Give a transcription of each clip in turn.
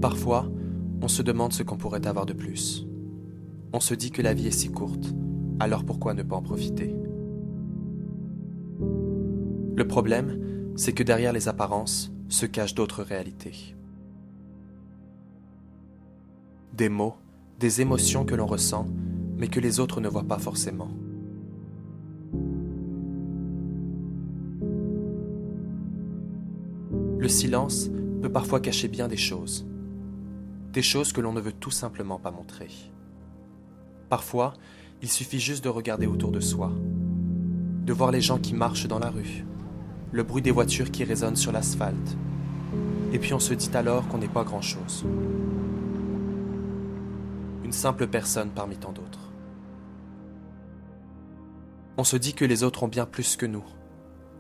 Parfois, on se demande ce qu'on pourrait avoir de plus. On se dit que la vie est si courte, alors pourquoi ne pas en profiter? Le problème, c'est que derrière les apparences se cachent d'autres réalités. Des mots, des émotions que l'on ressent, mais que les autres ne voient pas forcément. Le silence peut parfois cacher bien des choses que l'on ne veut tout simplement pas montrer. Parfois, il suffit juste de regarder autour de soi, de voir les gens qui marchent dans la rue, le bruit des voitures qui résonnent sur l'asphalte, et puis on se dit alors qu'on n'est pas grand-chose. Une simple personne parmi tant d'autres. On se dit que les autres ont bien plus que nous.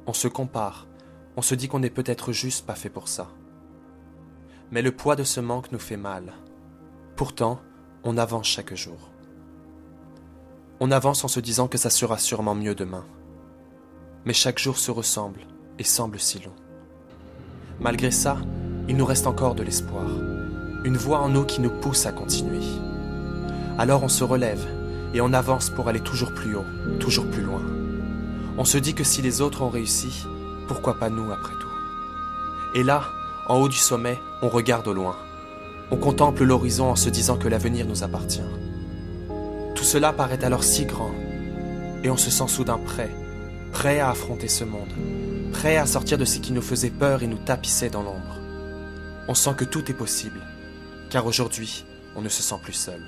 On se compare, on se dit qu'on n'est peut-être juste pas fait pour ça. Mais le poids de ce manque nous fait mal. Pourtant, on avance chaque jour. On avance en se disant que ça sera sûrement mieux demain. Mais chaque jour se ressemble et semble si long. Malgré ça, il nous reste encore de l'espoir. Une voix en nous qui nous pousse à continuer. Alors on se relève et on avance pour aller toujours plus haut, toujours plus loin. On se dit que si les autres ont réussi, pourquoi pas nous après tout? Et là, en haut du sommet, on regarde au loin. On contemple l'horizon en se disant que l'avenir nous appartient. Tout cela paraît alors si grand, et on se sent soudain prêt à affronter ce monde, prêt à sortir de ce qui nous faisait peur et nous tapissait dans l'ombre. On sent que tout est possible, car aujourd'hui, on ne se sent plus seul.